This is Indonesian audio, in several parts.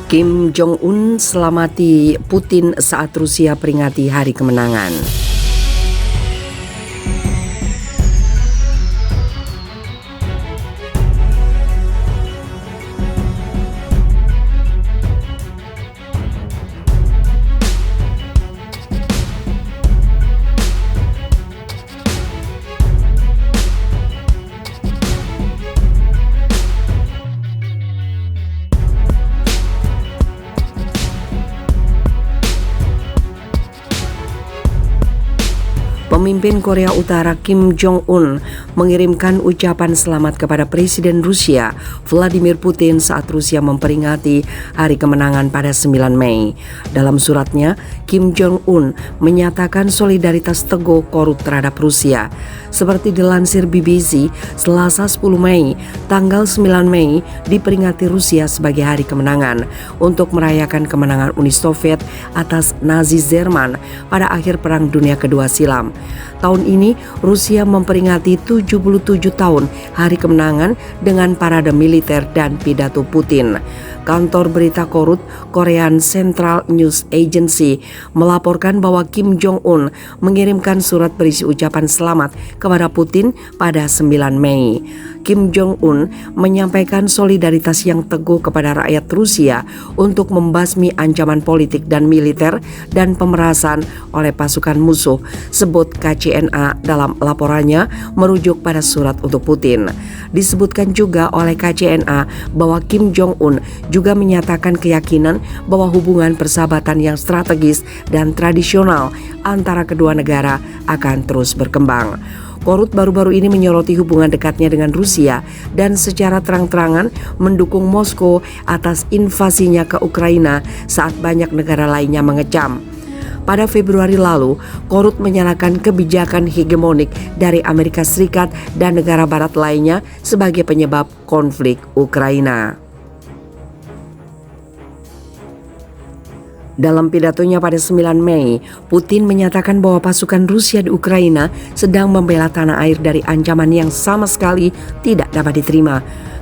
Kim Jong-un selamati Putin saat Rusia peringati Hari Kemenangan. Pemimpin Korea Utara Kim Jong-un mengirimkan ucapan selamat kepada Presiden Rusia Vladimir Putin saat Rusia memperingati Hari Kemenangan pada 9 Mei. Dalam suratnya, Kim Jong-un menyatakan solidaritas teguh Korut terhadap Rusia. Seperti dilansir BBC, Selasa 10 Mei, tanggal 9 Mei diperingati Rusia sebagai Hari Kemenangan untuk merayakan kemenangan Uni Soviet atas Nazi Jerman pada akhir Perang Dunia Kedua silam. Tahun ini Rusia memperingati 77 tahun Hari Kemenangan dengan parade militer dan pidato Putin. Kantor berita Korut, Korean Central News Agency, melaporkan bahwa Kim Jong-un mengirimkan surat berisi ucapan selamat kepada Putin pada 9 Mei. Kim Jong-un menyampaikan solidaritas yang teguh kepada rakyat Rusia untuk membasmi ancaman politik dan militer dan pemerasan oleh pasukan musuh, sebut KCNA dalam laporannya merujuk pada surat untuk Putin. Disebutkan juga oleh KCNA bahwa Kim Jong-un juga menyatakan keyakinan bahwa hubungan persahabatan yang strategis dan tradisional antara kedua negara akan terus berkembang. Korut baru-baru ini menyoroti hubungan dekatnya dengan Rusia dan secara terang-terangan mendukung Moskow atas invasinya ke Ukraina saat banyak negara lainnya mengecam. Pada Februari lalu, Korut menyalahkan kebijakan hegemonik dari Amerika Serikat dan negara barat lainnya sebagai penyebab konflik Ukraina. Dalam pidatonya pada 9 Mei, Putin menyatakan bahwa pasukan Rusia di Ukraina sedang membela tanah air dari ancaman yang sama sekali tidak dapat diterima.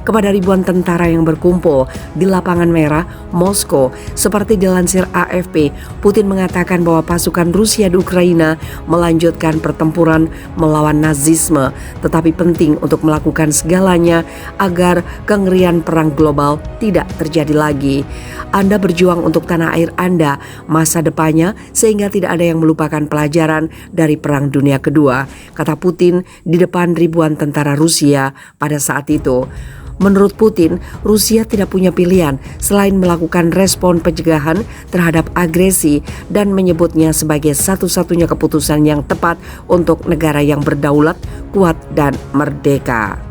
Kepada ribuan tentara yang berkumpul di Lapangan Merah, Moskow, seperti dilansir AFP, Putin mengatakan bahwa pasukan Rusia di Ukraina melanjutkan pertempuran melawan Nazisme, tetapi penting untuk melakukan segalanya agar kengerian perang global tidak terjadi lagi. Anda berjuang untuk tanah air Anda, masa depannya, sehingga tidak ada yang melupakan pelajaran dari Perang Dunia Kedua, kata Putin di depan ribuan tentara Rusia pada saat itu. Menurut Putin, Rusia tidak punya pilihan selain melakukan respon pencegahan terhadap agresi dan menyebutnya sebagai satu-satunya keputusan yang tepat untuk negara yang berdaulat, kuat, dan merdeka.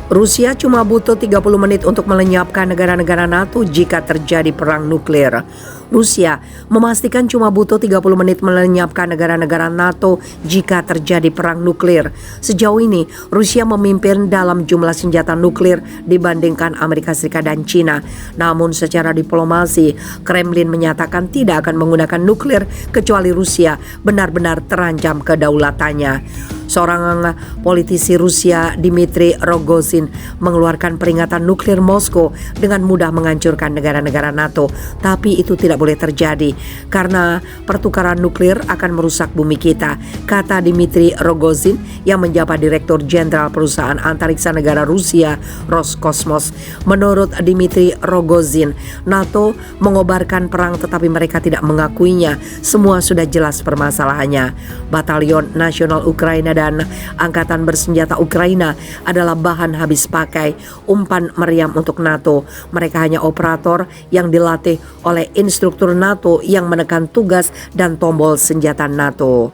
Rusia cuma butuh 30 menit untuk melenyapkan negara-negara NATO jika terjadi perang nuklir. Rusia memastikan cuma butuh 30 menit melenyapkan negara-negara NATO jika terjadi perang nuklir. Sejauh ini, Rusia memimpin dalam jumlah senjata nuklir dibandingkan Amerika Serikat dan China. Namun secara diplomasi, Kremlin menyatakan tidak akan menggunakan nuklir kecuali Rusia benar-benar terancam kedaulatannya. Seorang politisi Rusia, Dmitry Rogozin, mengeluarkan peringatan nuklir Moskow dengan mudah menghancurkan negara-negara NATO. Tapi itu tidak boleh terjadi karena pertukaran nuklir akan merusak bumi kita, kata Dmitry Rogozin yang menjabat Direktur Jenderal Perusahaan Antariksa Negara Rusia, Roskosmos. Menurut Dmitry Rogozin, NATO mengobarkan perang tetapi mereka tidak mengakuinya. Semua sudah jelas permasalahannya. Batalion Nasional Ukraina dan Angkatan Bersenjata Ukraina adalah bahan habis pakai, umpan meriam untuk NATO. Mereka hanya operator yang dilatih oleh instruktur NATO yang menekan tugas dan tombol senjata NATO.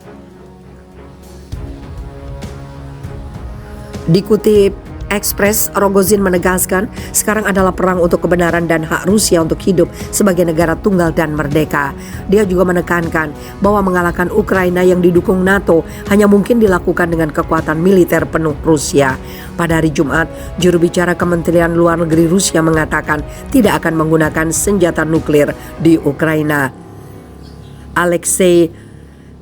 Dikutip Express, Rogozin menegaskan sekarang adalah perang untuk kebenaran dan hak Rusia untuk hidup sebagai negara tunggal dan merdeka. Dia juga menekankan bahwa mengalahkan Ukraina yang didukung NATO hanya mungkin dilakukan dengan kekuatan militer penuh Rusia. Pada hari Jumat, juru bicara Kementerian Luar Negeri Rusia mengatakan tidak akan menggunakan senjata nuklir di Ukraina. Alexei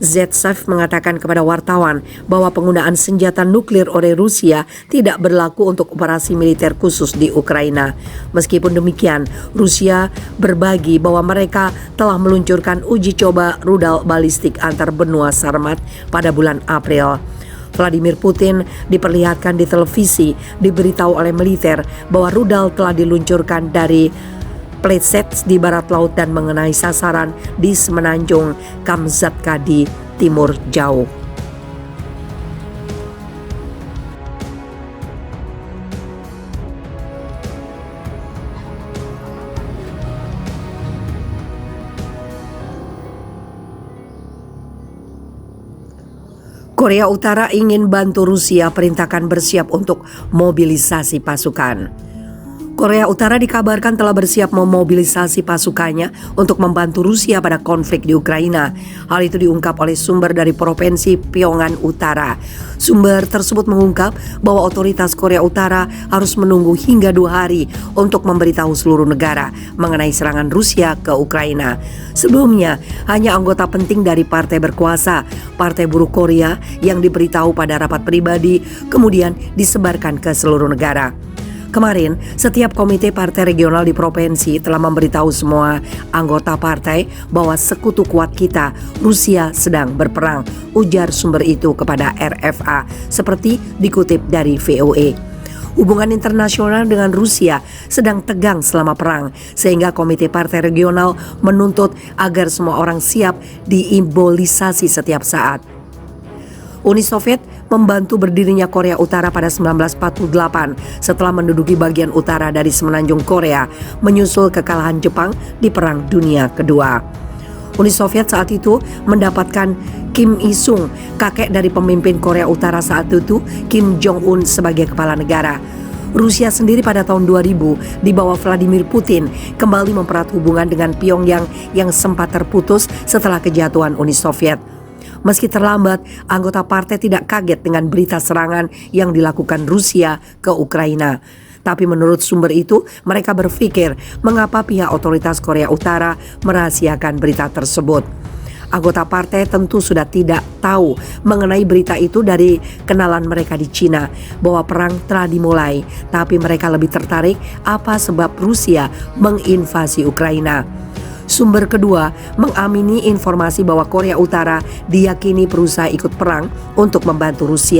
Zaitsev mengatakan kepada wartawan bahwa penggunaan senjata nuklir oleh Rusia tidak berlaku untuk operasi militer khusus di Ukraina. Meskipun demikian, Rusia berbagi bahwa mereka telah meluncurkan uji coba rudal balistik antar benua Sarmat pada bulan April. Vladimir Putin diperlihatkan di televisi diberitahu oleh militer bahwa rudal telah diluncurkan dari Plesets di barat laut dan mengenai sasaran di semenanjung Kamchatka di timur jauh. Korea Utara ingin bantu Rusia, perintahkan bersiap untuk mobilisasi pasukan. Korea Utara dikabarkan telah bersiap memobilisasi pasukannya untuk membantu Rusia pada konflik di Ukraina. Hal itu diungkap oleh sumber dari provinsi Pyongan Utara. Sumber tersebut mengungkap bahwa otoritas Korea Utara harus menunggu hingga 2 hari untuk memberitahu seluruh negara mengenai serangan Rusia ke Ukraina. Sebelumnya, hanya anggota penting dari partai berkuasa, Partai Buruh Korea, yang diberitahu pada rapat pribadi, kemudian disebarkan ke seluruh negara. Kemarin, setiap komite partai regional di provinsi telah memberitahu semua anggota partai bahwa sekutu kuat kita, Rusia, sedang berperang, ujar sumber itu kepada RFA, seperti dikutip dari VOA. Hubungan internasional dengan Rusia sedang tegang selama perang, sehingga komite partai regional menuntut agar semua orang siap diimobilisasi setiap saat. Uni Soviet membantu berdirinya Korea Utara pada 1948 setelah menduduki bagian utara dari semenanjung Korea menyusul kekalahan Jepang di Perang Dunia Kedua. Uni Soviet saat itu mendapatkan Kim Il-sung, kakek dari pemimpin Korea Utara saat itu, Kim Jong-un, sebagai kepala negara. Rusia sendiri pada tahun 2000 di bawah Vladimir Putin kembali mempererat hubungan dengan Pyongyang yang sempat terputus setelah kejatuhan Uni Soviet. Meski terlambat, anggota partai tidak kaget dengan berita serangan yang dilakukan Rusia ke Ukraina. Tapi menurut sumber itu, mereka berpikir mengapa pihak otoritas Korea Utara merahasiakan berita tersebut. Anggota partai tentu sudah tidak tahu mengenai berita itu dari kenalan mereka di Cina bahwa perang telah dimulai, tapi mereka lebih tertarik apa sebab Rusia menginvasi Ukraina. Sumber kedua mengamini informasi bahwa Korea Utara diyakini berusaha ikut perang untuk membantu Rusia.